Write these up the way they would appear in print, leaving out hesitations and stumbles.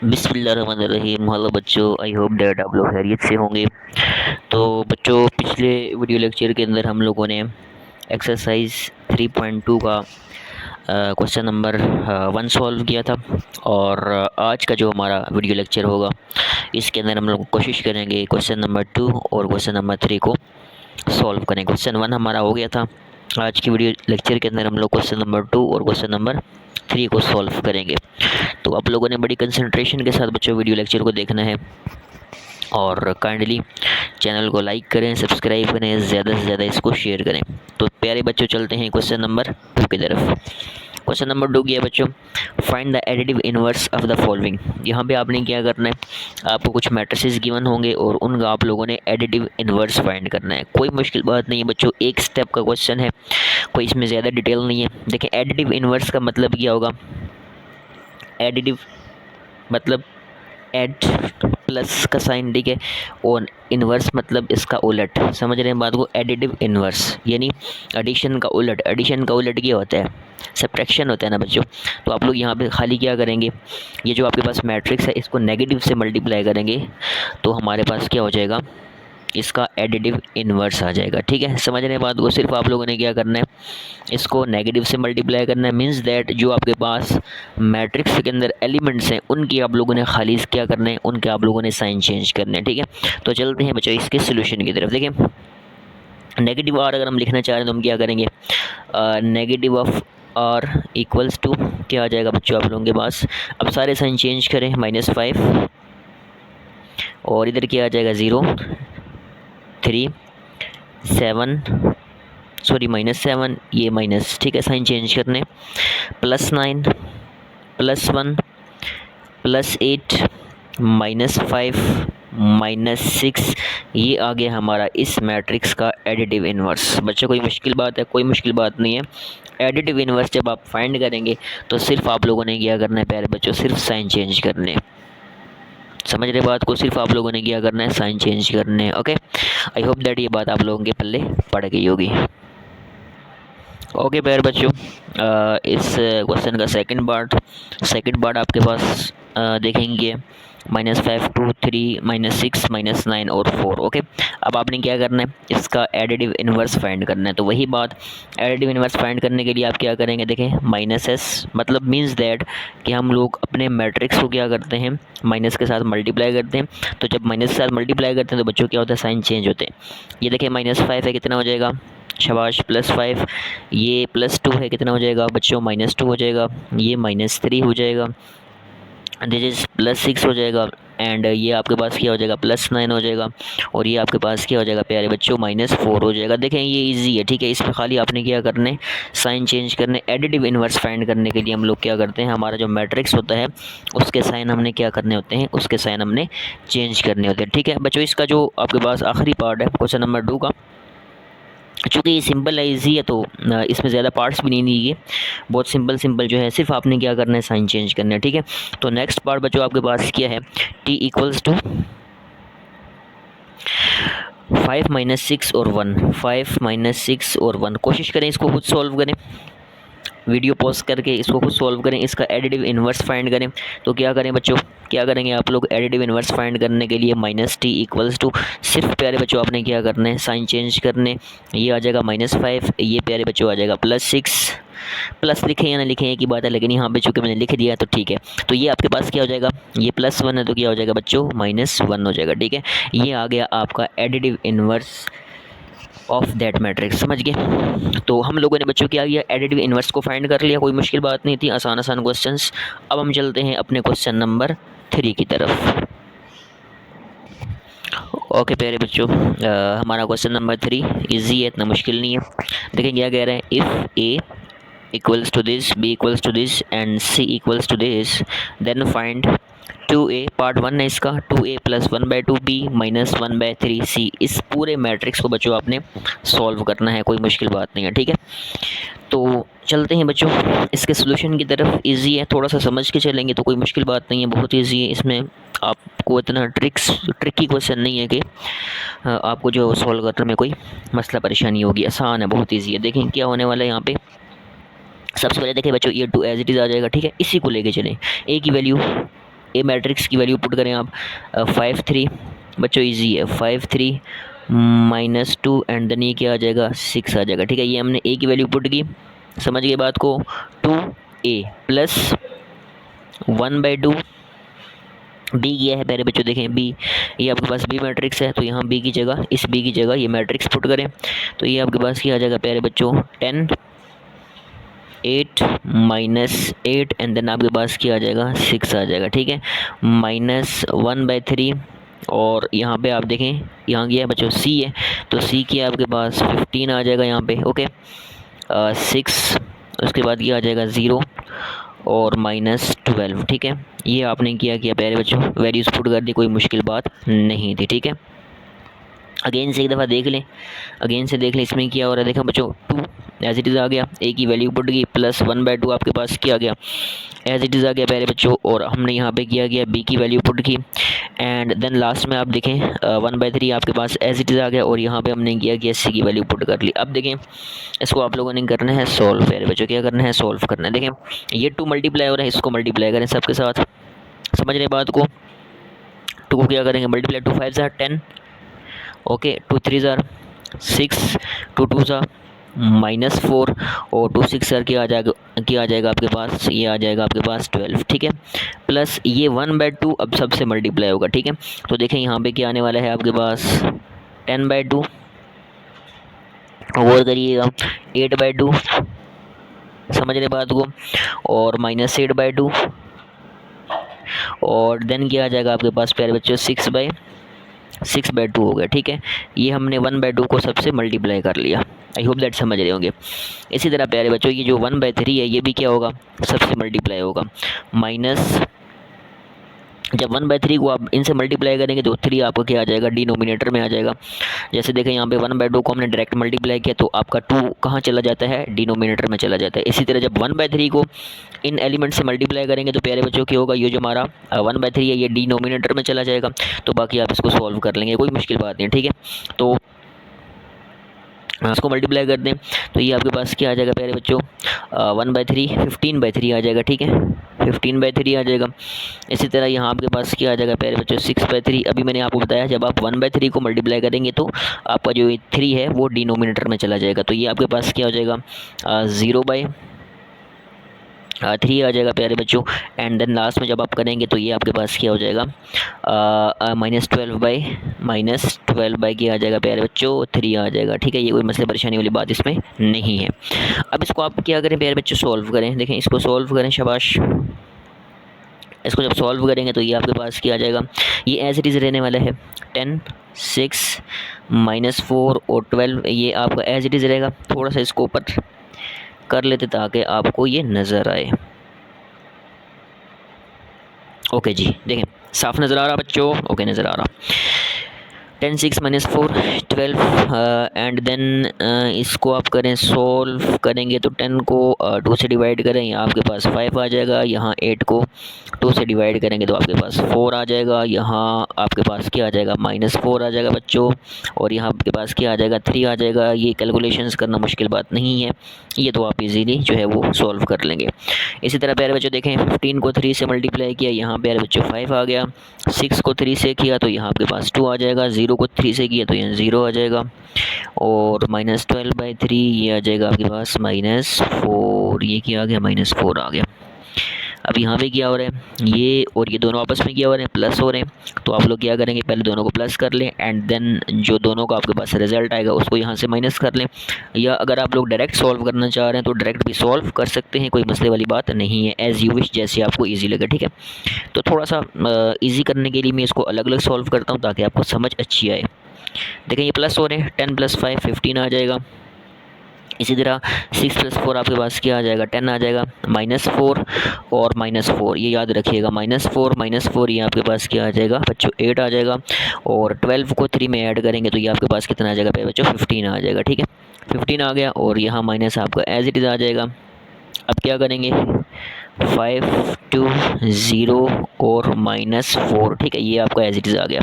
बिस्मिल्लाहिर्रहमानिर्रहीम। हेलो बच्चों, I hope that आप लोग खैरियत से होंगे। तो बच्चों, पिछले वीडियो लेक्चर के अंदर हम लोगों ने एक्सरसाइज 3.2 का क्वेश्चन नंबर 1 सॉल्व किया था। और आज का जो हमारा वीडियो लेक्चर होगा इसके अंदर हम लोग कोशिश करेंगे क्वेश्चन नंबर 2 और क्वेश्चन नंबर 3 को सॉल्व करें। क्वेश्चन 1 हमारा हो गया था। आज की वीडियो लेक्चर के अंदर हम लोग क्वेश्चन नंबर 2 और क्वेश्चन नंबर 3 को सॉल्व करेंगे। तो आप लोगों ने बड़ी कंसंट्रेशन के साथ बच्चों वीडियो लेक्चर को देखना है और काइंडली चैनल को लाइक करें, सब्सक्राइब करें, ज़्यादा से ज़्यादा इसको शेयर करें। तो प्यारे बच्चों, चलते हैं क्वेश्चन नंबर 2 की तरफ। क्वेश्चन नंबर 2 किया बच्चों, find the additive inverse of the following. यहाँ पे आपने क्या करना है, आपको कुछ मैट्रिसेस गिवन होंगे और उनका आप लोगों ने एडिटिव इनवर्स फाइंड करना है। कोई मुश्किल बात नहीं है बच्चों, एक स्टेप का क्वेश्चन है, कोई इसमें ज़्यादा डिटेल नहीं है। देखिए, एडिटिव इनवर्स का मतलब क्या होगा। एडिटिव मतलब एड प्लस का साइन, ठीक है, और इन्वर्स मतलब इसका उलट। समझ रहे हैं बात को। एडिटिव इन्वर्स यानी एडिशन का उलट। एडिशन का उलट क्या होता है, सब्ट्रैक्शन होता है ना बच्चों। तो आप लोग यहाँ पे खाली क्या करेंगे, ये जो आपके पास मैट्रिक्स है इसको नेगेटिव से मल्टीप्लाई करेंगे तो हमारे पास क्या हो जाएगा, इसका एडिटिव इन्वर्स आ जाएगा। ठीक है, समझ रहे हैं बात को। सिर्फ आप लोगों ने क्या करना है, इसको नेगेटिव से मल्टीप्लाई करना है। मींस दैट जो आपके पास मैट्रिक्स के अंदर एलिमेंट्स हैं उनकी आप लोगों ने खाली क्या करना है, उनके आप लोगों ने साइन चेंज करने हैं। ठीक है, तो चलते हैं बच्चों इसके सोल्यूशन की तरफ। देखिए, नेगेटिव आर अगर हम लिखना चाह रहे हैं तो हम क्या करेंगे, negative of r equals to क्या आ जाएगा बच्चों आप लोगों के पास। अब सारे साइन चेंज करें, -5 और इधर क्या आ जाएगा, 0 3 7 सॉरी -7, ये माइनस, ठीक है, साइन चेंज करने, +9 +1 +8 -5 -6, ये आ गया हमारा इस मैट्रिक्स का एडिटिव इन्वर्स। बच्चों कोई मुश्किल बात है, कोई मुश्किल बात नहीं है। एडिटिव इन्वर्स जब आप फाइंड करेंगे तो सिर्फ आप लोगों ने क्या करना है प्यारे बच्चों, सिर्फ साइन चेंज करने। समझ रहे बात को, सिर्फ आप लोगों ने क्या करना है, साइन चेंज करने। ओके, आई होप दैट ये बात आप लोगों के पल्ले पड़ गई होगी। ओके प्यारे बच्चों, इस क्वेश्चन का सेकंड पार्ट आपके पास देखेंगे, -5 2 3 -6 -9 और 4। ओके, अब आपने क्या करना है, इसका एडिटिव इन्वर्स फाइंड करना है। तो वही बात, एडिटिव इन्वर्स फाइंड करने के लिए आप क्या करेंगे, देखें -s मतलब मींस दैट कि हम लोग अपने मैट्रिक्स को क्या करते हैं, माइनस के साथ मल्टीप्लाई करते हैं। तो जब माइनस के साथ मल्टीप्लाई करते हैं तो बच्चों क्या होता है, साइन चेंज होते हैं। ये देखें -5 है, कितना हो जाएगा, शाबाश, +5। ये +2 है, कितना हो जाएगा बच्चों, -2 हो जाएगा। ये -3 हो जाएगा, दिस इज +6 हो जाएगा। एंड ये आपके पास क्या हो जाएगा, +9 हो जाएगा। और ये आपके पास क्या हो जाएगा प्यारे बच्चों, -4 हो जाएगा। देखें ये इजी है, ठीक है, इसमें खाली आपने क्या करने, साइन चेंज करने। एडिटिव इन्वर्स फाइंड करने के लिए हम लोग क्या करते हैं, हमारा जो मैट्रिक्स होता है उसके साइन हमने क्या करने होते हैं, उसके साइन हमने चेंज करने होते हैं। ठीक है बच्चों, इसका जो आपके पास आखिरी पार्ट है क्वेश्चन नंबर 2 का, चूँकि ये सिंपल है, ईजी है, तो इसमें ज़्यादा पार्ट्स भी नहीं दिए, बहुत सिंपल जो है, सिर्फ आपने क्या करना है, साइन चेंज करना है। ठीक है, तो नेक्स्ट पार्ट बच्चों आपके पास क्या है, t इक्वल्स टू 5 -6 और 1, 5 -6 और 1। कोशिश करें इसको खुद सॉल्व करें, वीडियो पॉज करके इसको खुद सॉल्व करें, इसका एडिटिव इन्वर्स फाइंड करें। तो क्या करें बच्चों, क्या करेंगे आप लोग, एडिटिव इन्वर्स फाइंड करने के लिए -t इक्वल्स टू, सिर्फ प्यारे बच्चों आपने क्या करना है, साइन चेंज करने। ये आ जाएगा -5, ये प्यारे बच्चों आ जाएगा +6। प्लस लिखें या ना लिखें एक ही बात है, लेकिन यहाँ पे चूँकि मैंने लिख दिया तो ठीक है। तो ये आपके पास क्या हो जाएगा, ये +1 है तो क्या हो जाएगा बच्चों, -1 हो जाएगा। ठीक है, ये आ गया आपका additive inverse of that matrix. समझ गए। तो हम लोगों ने बच्चों क्या किया, एडिटिव इन्वर्स को फाइंड कर लिया, कोई मुश्किल बात नहीं थी, आसान क्वेश्चंस। अब हम चलते हैं अपने क्वेश्चन नंबर 3 की तरफ। ओके प्यारे बच्चों, हमारा क्वेश्चन नंबर 3 इजी है, इतना मुश्किल नहीं है। देखें क्या कह रहे हैं, if a equals to this, b equals to this and c equals to this, then find 2a, part 1 है इसका, 2a + 1/2b - 1/3c। इस पूरे मैट्रिक्स को बच्चों आपने सॉल्व करना है, कोई मुश्किल बात नहीं है। ठीक है, तो चलते हैं बच्चों इसके सोल्यूशन की तरफ। इजी है, थोड़ा सा समझ के चलेंगे तो कोई मुश्किल बात नहीं है, बहुत इजी है। इसमें आपको इतना ट्रिकी क्वेश्चन नहीं है कि आपको जो सॉल्व करने में कोई मसला परेशानी होगी, आसान है, बहुत ईजी है। देखें क्या होने वाला है यहाँ पे। सबसे पहले देखें बच्चों, ये 2 एज इट इज़ आ जाएगा। ठीक है, इसी को लेके चलें, a की वैल्यू ए मैट्रिक्स की वैल्यू पुट करें आप 5 3, बच्चों इजी है, 5 3 -2 एंड देन ये क्या आ जाएगा 6 आ जाएगा। ठीक है, ये हमने ए की वैल्यू पुट की, समझ गए बात को, 2a प्लस 1/2 बी किया है पहले बच्चों, देखें बी, ये आपके पास बी मैट्रिक्स है तो यहाँ बी की जगह, इस बी की जगह ये मैट्रिक्स पुट करें तो ये आपके पास क्या आ जाएगा पहले बच्चों 10 8 -8 एंड देन आपके पास क्या आ जाएगा 6 आ जाएगा। ठीक है, -1/3 और यहाँ पे आप देखें यहाँ गया बच्चों सी है तो सी की आपके पास 15 आ जाएगा यहाँ पे। ओके, 6 उसके बाद ये आ जाएगा 0 और -12। ठीक है, ये आपने किया प्यारे बच्चों, वैल्यूज पुट कर दी, कोई मुश्किल बात नहीं थी। ठीक है, अगेन से एक दफ़ा देख लें, अगेन से देख लें इसमें क्या हो रहा है। देखा बच्चों 2 एज इट इज़ आ गया, ए की वैल्यू पुट की, प्लस 1/2 आपके पास क्या आ गया एज इट इज़ आ गया प्यारे बच्चों, और हमने यहाँ पे किया गया बी की वैल्यू पुट की एंड देन लास्ट में आप देखें 1/3 आपके पास एज इट इज़ आ गया और यहाँ पे हमने किया गया सी की वैल्यू पुट कर ली। अब देखें इसको आप लोगों ने करना है सॉल्व प्यारे बच्चों, क्या करना है सॉल्व करना है। देखें ये 2 मल्टीप्लाई हो रहा है, इसको मल्टीप्लाई करें सबके साथ, समझ रहे बात को। 2 को क्या करेंगे मल्टीप्लाई, 2 5 ज़ार 10, ओके, 2 3 ज़ार 6, 2 2 ज़ार -4 और 2 6 ज़ार क्या आ जाएगा आपके पास, ये आ जाएगा आपके पास 12। ठीक है, प्लस ये 1/2 अब सबसे मल्टीप्लाई होगा। ठीक है, तो देखें यहाँ पे क्या आने वाला है आपके पास 10/2, और करिएगा 8/2, समझ रहे बात को, और -8/2 और देन क्या आ जाएगा आपके पास प्यारे बच्चों 6/2 हो गया। ठीक है, ये हमने 1/2 को सबसे मल्टीप्लाई कर लिया। आई होप दैट समझ रहे होंगे। इसी तरह प्यारे बच्चों ये जो 1/3 है ये भी क्या होगा सबसे मल्टीप्लाई होगा, माइनस जब 1/3 को आप इनसे मल्टीप्लाई करेंगे तो 3 आपको क्या आ जाएगा डिनोमिनेटर में आ जाएगा। जैसे देखें यहाँ पे 1/2 को हमने डायरेक्ट मल्टीप्लाई किया तो आपका 2 कहाँ चला जाता है डिनोमिनेटर में चला जाता है। इसी तरह जब 1/3 को इन एलिमेंट से मल्टीप्लाई करेंगे तो प्यारे बच्चों क्या होगा, ये जो हमारा 1/3 है ये डिनोमिनेटर में चला जाएगा। तो बाकी आप इसको सॉल्व कर लेंगे, कोई मुश्किल बात नहीं है। ठीक है, तो इसको मल्टीप्लाई कर दें तो ये आपके पास क्या आ जाएगा प्यारे बच्चों 1/3 15/3 आ जाएगा। ठीक है, 15/3 आ जाएगा। इसी तरह यहाँ आपके पास क्या आ जाएगा प्यारे बच्चों 6/3। अभी मैंने आपको बताया जब आप 1/3 को मल्टीप्लाई करेंगे तो आपका जो 3 है वो डिनोमिनेटर में चला जाएगा। तो ये आपके पास क्या हो जाएगा 0/3 आ जाएगा प्यारे बच्चों, एंड देन लास्ट में जब आप करेंगे तो ये आपके पास क्या हो जाएगा -12 क्या आ जाएगा प्यारे बच्चों 3 आ जाएगा। ठीक है, ये कोई मसले परेशानी वाली बात इसमें नहीं है। अब इसको आप क्या करें प्यारे बच्चों सॉल्व करें, देखें इसको सॉल्व करें, शाबाश। इसको जब सॉल्व करेंगे तो ये आपके पास क्या आ जाएगा, ये एज इट इज़ रहने वाला है 10 6 -4 और 12, ये आपका एज इट इज़ रहेगा। थोड़ा सा इसको ऊपर कर लेते ताकि आपको ये नज़र आए। ओके जी, देखें साफ नज़र आ रहा बच्चों, ओके नज़र आ रहा। 10 6 -4 12 एंड देन इसको आप करें सॉल्व करेंगे तो 10 को 2 से डिवाइड करें, यहाँ आपके पास 5 आ जाएगा। यहाँ 8 को 2 से डिवाइड करेंगे तो आपके पास 4 आ जाएगा। यहाँ आपके पास क्या आ जाएगा -4 आ जाएगा बच्चों, और यहाँ आपके पास क्या आ जाएगा 3 आ जाएगा। ये कैलकुलेशंस करना मुश्किल बात नहीं है, ये तो आप इजीली जो है वो सॉल्व कर लेंगे। इसी तरह प्यारे बच्चों देखें 15 को 3 से मल्टीप्लाई किया, यहाँ प्यारे बच्चों 5 आ गया। 6 को 3 से किया तो यहाँ आपके पास 2 आ जाएगा। 0 को 3 से किया तो यहाँ 0 आ जाएगा, और -12/3 ये आ जाएगा आपके पास -4, ये क्या आ गया -4 आ गया। अब यहाँ पे क्या हो रहा है, ये और ये दोनों आपस में क्या हो रहे हैं प्लस हो रहे हैं। तो आप लोग क्या करेंगे पहले दोनों को प्लस कर लें एंड देन जो दोनों का आपके पास रिजल्ट आएगा उसको यहाँ से माइनस कर लें, या अगर आप लोग डायरेक्ट सॉल्व करना चाह रहे हैं तो डायरेक्ट भी सॉल्व कर सकते हैं, कोई मसले वाली बात नहीं है, एज़ यू विश जैसे आपको ईजी लगे। ठीक है, तो थोड़ा सा ईजी करने के लिए मैं इसको अलग अलग सॉल्व करता हूँ ताकि आपको समझ अच्छी आए। देखें ये प्लस हो रहे हैं, 10 + 5 15 आ जाएगा। इसी तरह 6 + 4 आपके पास क्या आ जाएगा 10 आ जाएगा। -4 और -4 ये याद रखिएगा, -4 ये आपके पास क्या आ जाएगा बच्चों 8 आ जाएगा, और 12 को 3 में ऐड करेंगे तो ये आपके पास कितना आ जाएगा बच्चों 15 आ जाएगा। ठीक है, 15 आ गया, और यहाँ माइनस आपका एज इट इज़ आ जाएगा। अब क्या करेंगे 5 2 0 और -4। ठीक है, ये आपका एज इट इज़ आ गया।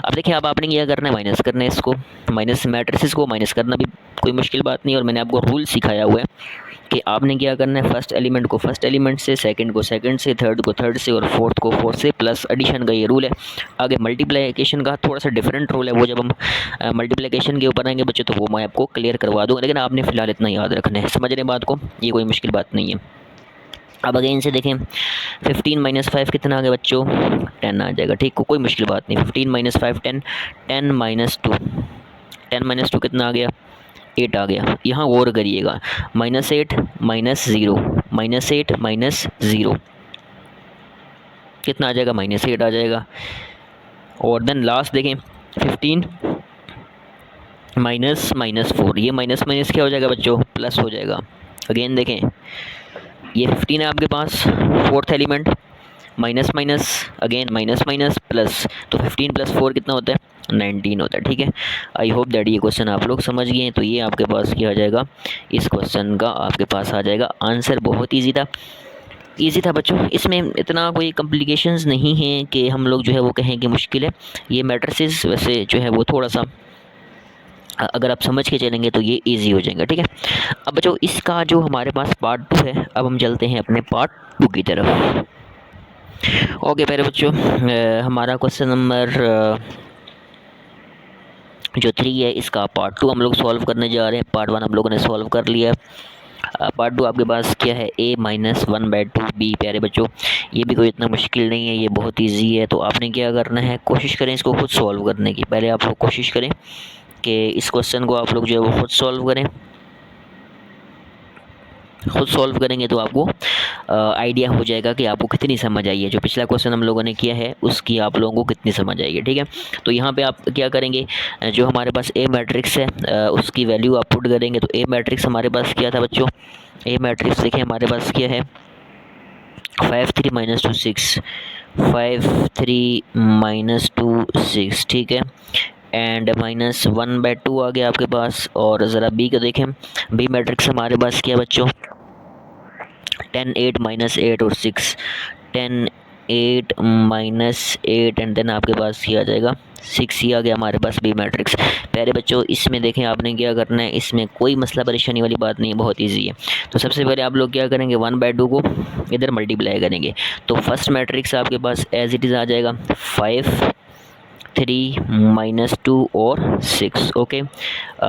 अब देखिए अब आपने क्या करना है माइनस करना है, इसको माइनस मैट्रिसेस को माइनस करना भी कोई मुश्किल बात नहीं। और मैंने आपको रूल सिखाया हुआ है कि आपने क्या करना है, फर्स्ट एलिमेंट को फर्स्ट एलिमेंट से, सेकंड को सेकंड से, थर्ड को थर्ड से और फोर्थ को फोर्थ से, प्लस एडिशन का ये रूल है। आगे मल्टीप्लिकेशन का थोड़ा सा डिफरेंट रूल है, वो जब हम मल्टीप्लिकेशन के ऊपर आएंगे बच्चे तो वो मैं आपको क्लियर करवा दूँगा, लेकिन आपने फ़िलहाल इतना याद रखना है। समझ रहे बात को, ये कोई मुश्किल बात नहीं है। अब अगेन से देखें, 15 माइनस 5 कितना आ गया बच्चों, 10 आ जाएगा। ठीक, कोई मुश्किल बात नहीं। 15 माइनस 5 10, 10 माइनस 2, 10 माइनस 2 कितना आ गया, 8 आ गया। यहाँ गौर करिएगा, -8 माइनस 0, -8 माइनस 0 कितना आ जाएगा, -8 आ जाएगा। और देन लास्ट देखें, 15 माइनस माइनस 4, ये माइनस माइनस क्या हो जाएगा बच्चों, प्लस हो जाएगा। अगेन देखें, ये 15 है आपके पास, fourth element, minus minus, again minus minus plus, तो 15 प्लस 4 कितना होता है, 19 होता है। ठीक है, आई होप दैट ये क्वेश्चन आप लोग समझ गए हैं। तो ये आपके पास क्या आ जाएगा, इस क्वेश्चन का आपके पास आ जाएगा आंसर। बहुत ईजी था बच्चों, इसमें इतना कोई कॉम्प्लिकेशंस नहीं है कि हम लोग जो है वो कहें कि मुश्किल है। ये मैट्रिसेस वैसे जो है वो थोड़ा सा अगर आप समझ के चलेंगे तो ये इजी हो जाएगा। ठीक है, अब बच्चों इसका जो हमारे पास पार्ट 2 है, अब हम चलते हैं अपने पार्ट 2 की तरफ। ओके प्यारे बच्चों, हमारा क्वेश्चन नंबर जो 3 है, इसका पार्ट 2 हम लोग सॉल्व करने जा रहे हैं। पार्ट 1 हम लोगों ने सॉल्व कर लिया है। पार्ट 2 आपके पास क्या है, a-1/2b। प्यारे बच्चों ये भी कोई इतना मुश्किल नहीं है, ये बहुत इजी है। तो आपने क्या करना है, कोशिश करें इसको खुद सॉल्व करने की। पहले आप लोग कोशिश करें कि इस क्वेश्चन को आप लोग जो है वो खुद सॉल्व करें। खुद सॉल्व करेंगे तो आपको आइडिया हो जाएगा कि आपको कितनी समझ आई है। जो पिछला क्वेश्चन हम लोगों ने किया है उसकी आप लोगों को कितनी समझ आई है। ठीक है, तो यहाँ पे आप क्या करेंगे, जो हमारे पास ए मैट्रिक्स है उसकी वैल्यू आप पुट करेंगे। तो ए मैट्रिक्स हमारे पास क्या था बच्चों, ए मैट्रिक्स देखें हमारे पास क्या है, 5 3 -2 6, 5 3 -2 6। ठीक है, एंड -1/2 आ गया आपके पास। और ज़रा बी को देखें, बी मैट्रिक्स हमारे पास क्या है बच्चों, 10 8 -8 और 6, 10 8 -8 एंड देन आपके पास क्या आ जाएगा, 6 ही आ गया हमारे पास बी मैट्रिक्स। प्यारे बच्चों इसमें देखें आपने क्या करना है, इसमें कोई मसला परेशानी वाली बात नहीं है, बहुत इजी है। तो सबसे पहले आप लोग क्या करेंगे, 1/2 को इधर मल्टीप्लाई करेंगे। तो फर्स्ट मैट्रिक्स आपके पास एज इट इज़ आ जाएगा 5 3 -2 और 6। ओके,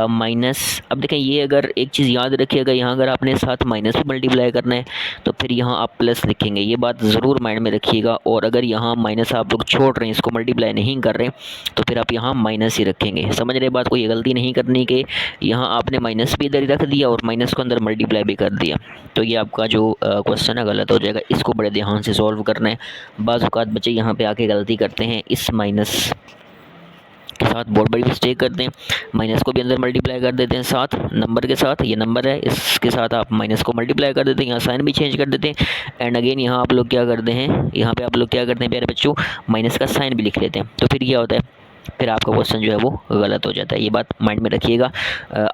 माइनस, अब देखें ये अगर एक चीज़ याद रखिएगा, यहाँ अगर आपने साथ माइनस भी मल्टीप्लाई करना है तो फिर यहाँ आप प्लस लिखेंगे, ये बात ज़रूर माइंड में रखिएगा। और अगर यहाँ माइनस आप लोग छोड़ रहे हैं, इसको मल्टीप्लाई नहीं कर रहे तो फिर आप यहाँ माइनस ही रखेंगे। समझ रहे बात को, ये गलती नहीं करनी कि यहाँ आपने माइनस भी इधर ही रख दिया और माइनस को अंदर मल्टीप्लाई भी कर दिया, तो ये आपका जो क्वेश्चन है गलत हो जाएगा। इसको बड़े ध्यान से सॉल्व करना है। बाज़ औक़ात बच्चे यहाँ पे आके गलती करते हैं, इस माइनस के साथ बहुत बड़ी मिस्टेक करते हैं, माइनस को भी अंदर मल्टीप्लाई कर देते हैं साथ नंबर के साथ। ये नंबर है, इसके साथ आप माइनस को मल्टीप्लाई कर देते हैं, यहाँ साइन भी चेंज कर देते हैं। एंड अगेन यहाँ आप लोग क्या करते हैं, यहाँ पे आप लोग क्या करते हैं प्यारे बच्चों, माइनस का साइन भी लिख लेते हैं। तो फिर क्या होता है, फिर आपका क्वेश्चन जो है वो गलत हो जाता है। ये बात माइंड में रखिएगा।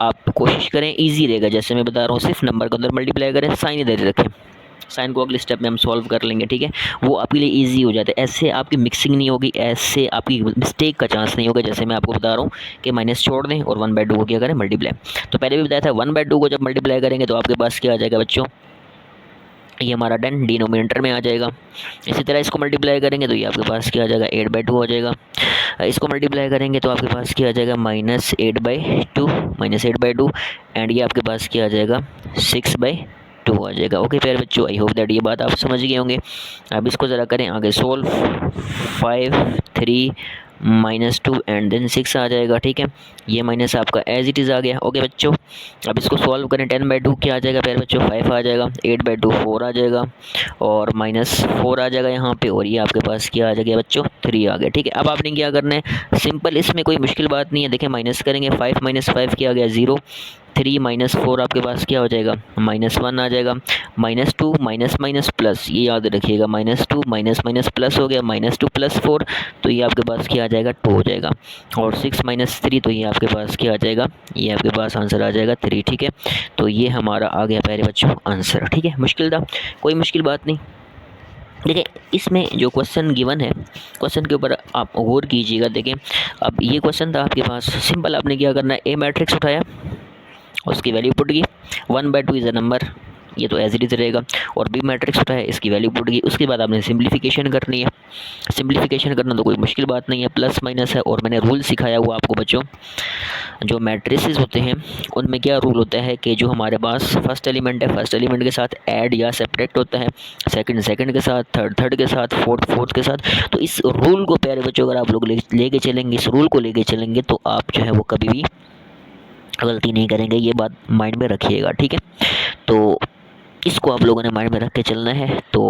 आप कोशिश करें, ईजी रहेगा। जैसे मैं बता रहा हूँ, सिर्फ नंबर को अंदर मल्टीप्लाई करें, साइन इधर रखें, साइन को अगले स्टेप में हम सॉल्व कर लेंगे। ठीक है, वो आपके लिए इजी हो जाता है। ऐसे आपकी मिक्सिंग नहीं होगी, ऐसे आपकी मिस्टेक का चांस नहीं होगा। जैसे मैं आपको बता रहा हूँ कि माइनस छोड़ दें और 1/2 को क्या करें, मल्टीप्लाई। तो पहले भी बताया था 1/2 को जब मल्टीप्लाई करेंगे तो आपके पास क्या आ जाएगा बच्चों, ये हमारा 10 डिनोमिनेटर में आ जाएगा। इसी तरह इसको मल्टीप्लाई करेंगे तो ये आपके पास क्या आ जाएगा, 8/2 हो जाएगा। इसको मल्टीप्लाई करेंगे तो आपके पास क्या आ जाएगा, -8/2 एंड ये आपके पास क्या आ जाएगा, 6/2 आ जाएगा। ओके प्यारे बच्चों, आई होप दैट ये बात आप समझ गए होंगे। अब इसको ज़रा करें आगे सोल्व, 5 3 -2 एंड देन 6 आ जाएगा। ठीक है, ये माइनस आपका एज इट इज़ आ गया। ओके बच्चों, अब इसको सॉल्व करें, 10/2 क्या आ जाएगा प्यारे बच्चों, 5 आ जाएगा, 8/2 4 आ जाएगा और -4 आ जाएगा यहाँ पे। और ये आपके पास क्या आ जाएगा बच्चों, 3 आ गया। ठीक है, अब आपने क्या करना है, सिंपल, इसमें कोई मुश्किल बात नहीं है। देखें माइनस करेंगे, 5 - 5 क्या आ गया, 0, 3 - 4 आपके पास क्या हो जाएगा, -1 आ जाएगा, -2 माइनस माइनस प्लस, ये याद रखिएगा, -2 माइनस माइनस प्लस हो गया, -2 + 4 तो ये आपके पास क्या आ जाएगा, 2 हो जाएगा। और 6 - 3 तो ये आपके पास क्या आ जाएगा, ये आपके पास आंसर आ जाएगा 3। ठीक है, तो ये हमारा आ गया प्यारे बच्चों आंसर। ठीक है, मुश्किल था, कोई मुश्किल बात नहीं। देखिए इसमें जो क्वेश्चन गिवन है, क्वेश्चन के ऊपर आप गौर कीजिएगा। देखें अब ये क्वेश्चन था आपके पास, सिंपल आपने क्या करना है, ए मैट्रिक्स उठाया उसकी वैल्यू पुट की, 1/2 इज़ अ नंबर, ये तो एज इट इज़ रहेगा, और बी मैट्रिक्स होता है, इसकी वैल्यू पुट की। उसके बाद आपने सिंप्लीफिकेशन करनी है। सिंप्लीफिकेशन करना तो कोई मुश्किल बात नहीं है, प्लस माइनस है, और मैंने रूल सिखाया हुआ आपको बच्चों, जो मैट्रिसेस होते हैं उनमें क्या रूल होता है कि जो हमारे पास फर्स्ट एलिमेंट है, फर्स्ट एलिमेंट के साथ ऐड या सेपरेट होता है, सेकंड सेकंड के साथ, थर्ड थर्ड के साथ, फोर्थ फोर्थ के साथ। तो इस रूल को प्यारे बच्चों अगर आप लोग लेके चलेंगे, इस रूल को लेके चलेंगे, तो आप जो है वो कभी भी गलती नहीं करेंगे, ये बात माइंड में रखिएगा, ठीक है। तो इसको आप लोगों ने माइंड में रख के चलना है। तो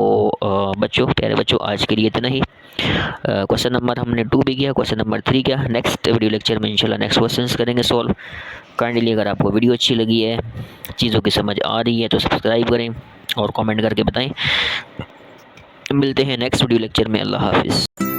बच्चों, प्यारे बच्चों, आज के लिए इतना ही। क्वेश्चन नंबर हमने 2 भी किया, क्वेश्चन नंबर 3 किया। नेक्स्ट वीडियो लेक्चर में इंशाल्लाह नेक्स्ट क्वेश्चंस करेंगे सॉल्व। काइंडली अगर आपको वीडियो अच्छी लगी है, चीज़ों की समझ आ रही है, तो सब्सक्राइब करें और कमेंट करके बताएं। मिलते हैं नेक्स्ट वीडियो लेक्चर में। अल्लाह हाफिज़।